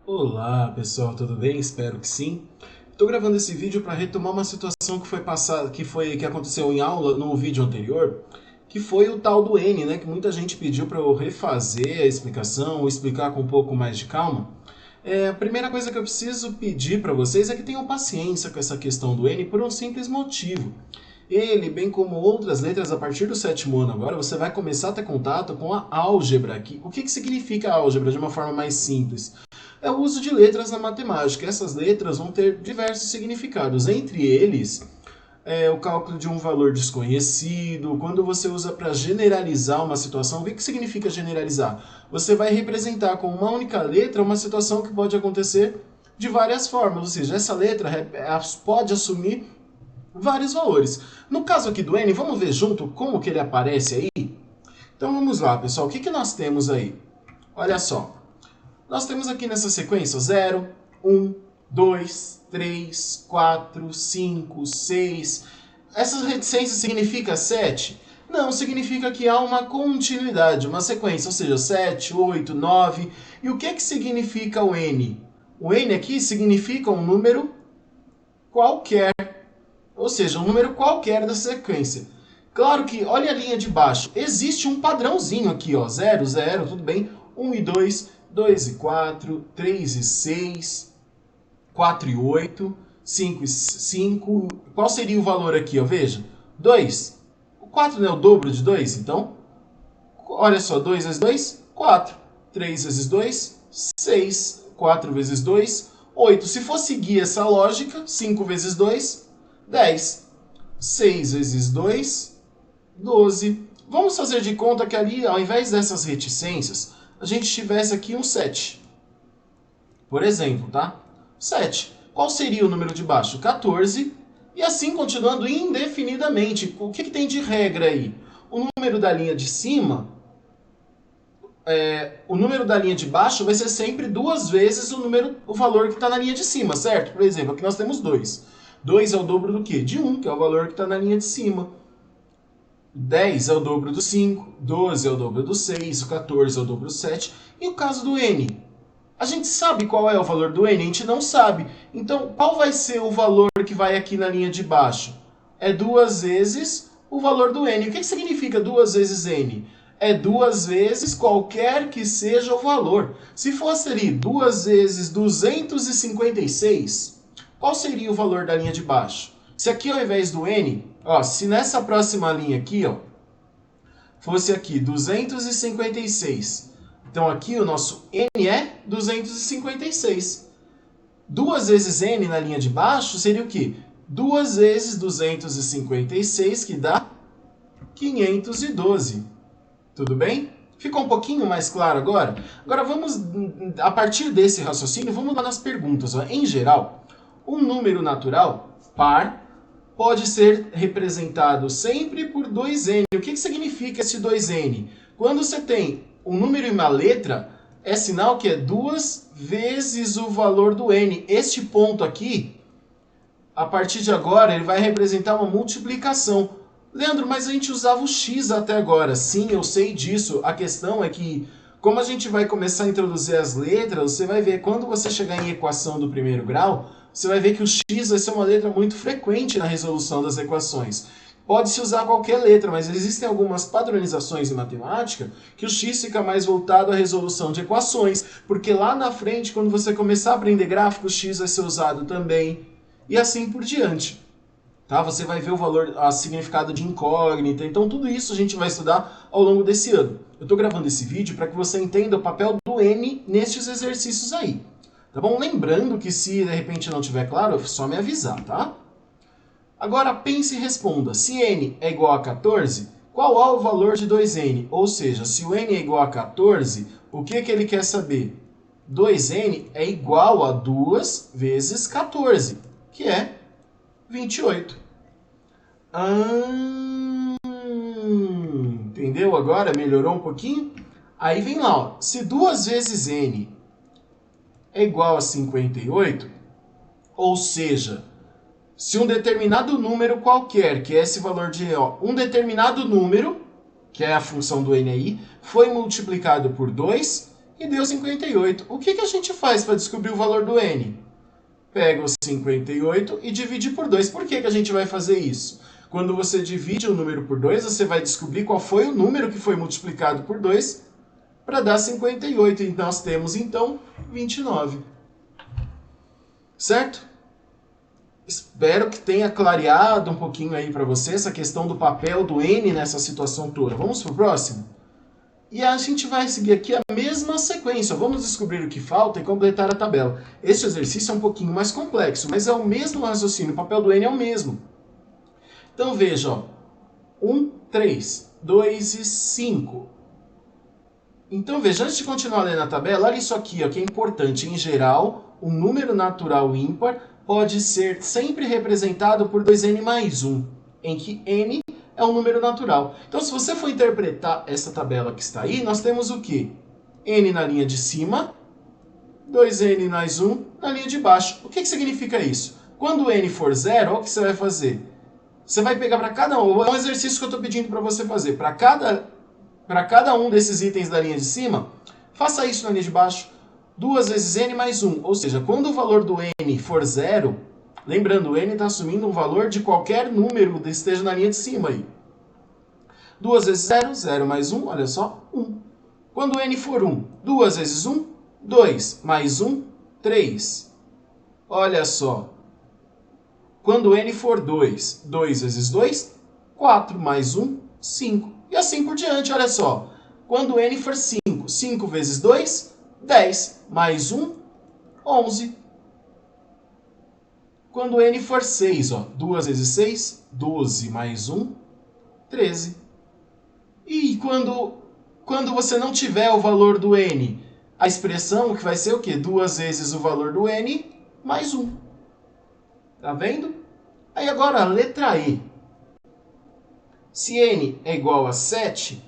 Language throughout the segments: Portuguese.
Olá pessoal, tudo bem? Espero que sim. Estou gravando esse vídeo para retomar uma situação que foi passada, que aconteceu em aula no vídeo anterior, que foi o tal do N, né? Que muita gente pediu para eu refazer a explicação ou explicar com um pouco mais de calma. A primeira coisa que eu preciso pedir para vocês é que tenham paciência com essa questão do N por um simples motivo. Ele, bem como outras letras, a partir do sétimo ano agora, você vai começar a ter contato com a álgebra aqui. O que significa álgebra de uma forma mais simples? É o uso de letras na matemática. Essas letras vão ter diversos significados. Entre eles, o cálculo de um valor desconhecido. Quando você usa para generalizar uma situação, o que significa generalizar? Você vai representar com uma única letra uma situação que pode acontecer de várias formas. Ou seja, essa letra pode assumir vários valores. No caso aqui do N, vamos ver junto como que ele aparece aí? Então vamos lá, pessoal. O que nós temos aí? Olha só. Nós temos aqui nessa sequência 0, 1, 2, 3, 4, 5, 6. Essa reticência significa 7? Não, significa que há uma continuidade, uma sequência, ou seja, 7, 8, 9. E o que significa o N? O N aqui significa um número qualquer, ou seja, um número qualquer da sequência. Claro que, olha a linha de baixo, existe um padrãozinho aqui, ó, 0, 0, tudo bem, 1 e 2, 2 e 4, 3 e 6, 4 e 8, 5 e 5. Qual seria o valor aqui, ó? Veja, 2. O 4 não é o dobro de 2, então, olha só, 2 vezes 2, 4. 3 vezes 2, 6. 4 vezes 2, 8. Se for seguir essa lógica, 5 vezes 2, 10. 6 vezes 2, 12. Vamos fazer de conta que ali, ao invés dessas reticências, a gente tivesse aqui um 7. Por exemplo, tá? 7. Qual seria o número de baixo? 14. E assim continuando indefinidamente. O que tem de regra aí? O número da linha de cima, o número da linha de baixo vai ser sempre duas vezes o valor que está na linha de cima, certo? Por exemplo, aqui nós temos 2. 2 é o dobro do quê? De 1, que é o valor que está na linha de cima. 10 é o dobro do 5, 12 é o dobro do 6, o 14 é o dobro do 7. E o caso do N? A gente sabe qual é o valor do N? A gente não sabe. Então, qual vai ser o valor que vai aqui na linha de baixo? É duas vezes o valor do N. O que significa duas vezes N? É duas vezes qualquer que seja o valor. Se fosse ali duas vezes 256, qual seria o valor da linha de baixo? Se aqui ao invés do N, ó, se nessa próxima linha aqui, ó, fosse aqui 256, então aqui o nosso N é 256. Duas vezes N na linha de baixo seria o quê? Duas vezes 256, que dá 512. Tudo bem? Ficou um pouquinho mais claro agora? Agora vamos, a partir desse raciocínio, vamos lá nas perguntas. Ó. Em geral, um número natural, par, pode ser representado sempre por 2n. O que significa esse 2n? Quando você tem um número e uma letra, é sinal que é duas vezes o valor do n. Este ponto aqui, a partir de agora, ele vai representar uma multiplicação. Leandro, mas a gente usava o x até agora. Sim, eu sei disso. A questão é que, como a gente vai começar a introduzir as letras, você vai ver, quando você chegar em equação do primeiro grau, você vai ver que o x vai ser uma letra muito frequente na resolução das equações. Pode-se usar qualquer letra, mas existem algumas padronizações em matemática que o x fica mais voltado à resolução de equações, porque lá na frente, quando você começar a aprender gráfico, o x vai ser usado também, e assim por diante. Tá? Você vai ver o valor, o significado de incógnita. Então, tudo isso a gente vai estudar ao longo desse ano. Eu estou gravando esse vídeo para que você entenda o papel do N nestes exercícios aí. Tá bom? Lembrando que se de repente não estiver claro, é só me avisar, tá? Agora, pense e responda. Se N é igual a 14, qual é o valor de 2N? Ou seja, se o N é igual a 14, o que ele quer saber? 2N é igual a 2 vezes 14, que é 28. Entendeu agora? Melhorou um pouquinho? Aí vem lá, ó. Se 2 vezes n é igual a 58, ou seja, se um determinado número qualquer, que é esse valor de ó, um determinado número, que é a função do n aí, foi multiplicado por 2, e deu 58. O que a gente faz para descobrir o valor do n? Pega o 58 e divide por 2. Por que a gente vai fazer isso? Quando você divide o número por 2, você vai descobrir qual foi o número que foi multiplicado por 2 para dar 58. E nós temos, então, 29. Certo? Espero que tenha clareado um pouquinho aí para você essa questão do papel do n nessa situação toda. Vamos para o próximo? E a gente vai seguir aqui a mesma sequência. Vamos descobrir o que falta e completar a tabela. Este exercício é um pouquinho mais complexo, mas é o mesmo raciocínio. O papel do n é o mesmo. Então veja, ó, 1, 3, 2 e 5. Então veja, antes de continuar lendo a tabela, olha isso aqui, ó, que é importante. Em geral, um número natural ímpar pode ser sempre representado por 2n mais 1, em que n é um número natural. Então, se você for interpretar essa tabela que está aí, nós temos o quê? N na linha de cima, 2n mais 1 na linha de baixo. O que significa isso? Quando n for zero, olha o que você vai fazer. Você vai pegar para cada um, é um exercício que eu estou pedindo para você fazer. Para cada um desses itens da linha de cima, faça isso na linha de baixo. 2 vezes n mais 1. Ou seja, quando o valor do n for zero, lembrando, o n está assumindo um valor de qualquer número que esteja na linha de cima aí. 2 vezes 0, 0 mais 1, olha só, 1. Quando n for 1, 2 vezes 1, 2, mais 1, 3. Olha só. Quando n for 2, 2 vezes 2, 4, mais 1, 5. E assim por diante, olha só. Quando n for 5, 5 vezes 2, 10, mais 1, 11. Quando n for 6, ó, 2 vezes 6, 12, mais 1, 13. E quando você não tiver o valor do n, a expressão que vai ser o quê? 2 vezes o valor do n, mais 1. Tá vendo? Aí agora, a letra E. Se n é igual a 7,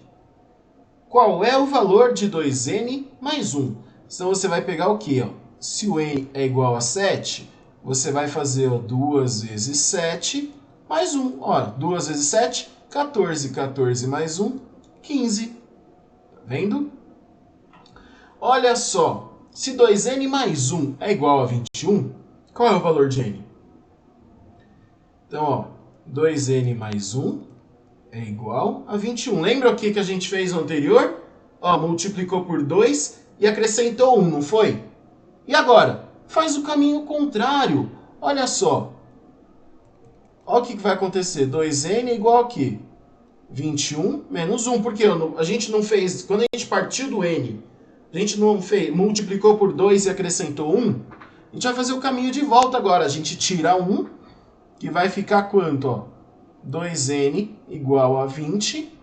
qual é o valor de 2n mais 1? Então você vai pegar o quê? Ó? Se o n é igual a 7, você vai fazer, ó, 2 vezes 7 mais 1. Ó, 2 vezes 7, 14. 14 mais 1, 15. Tá vendo? Olha só. Se 2n mais 1 é igual a 21, qual é o valor de n? Então, ó, 2n mais 1 é igual a 21. Lembra o que a gente fez no anterior? Ó, multiplicou por 2 e acrescentou 1, não foi? E agora? Faz o caminho contrário. Olha só. Olha o que vai acontecer. 2n é igual a quê? 21 menos 1. Porque a gente não fez... Quando a gente partiu do n, a gente não fez, multiplicou por 2 e acrescentou 1. A gente vai fazer o caminho de volta agora. A gente tira 1, que vai ficar quanto? Ó? 2n igual a 20.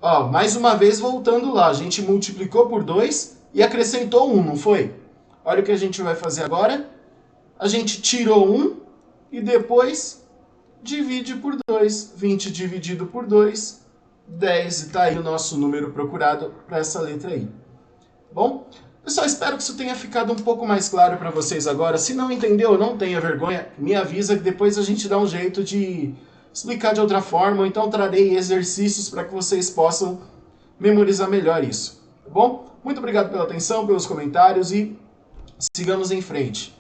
Ó, mais uma vez voltando lá. A gente multiplicou por 2 e acrescentou 1, não foi? Olha o que a gente vai fazer agora. A gente tirou 1 e depois divide por 2. 20 dividido por 2, 10. E está aí o nosso número procurado para essa letra aí. Bom, pessoal, espero que isso tenha ficado um pouco mais claro para vocês agora. Se não entendeu, não tenha vergonha, me avisa que depois a gente dá um jeito de explicar de outra forma, ou então trarei exercícios para que vocês possam memorizar melhor isso. Tá bom? Muito obrigado pela atenção, pelos comentários e sigamos em frente.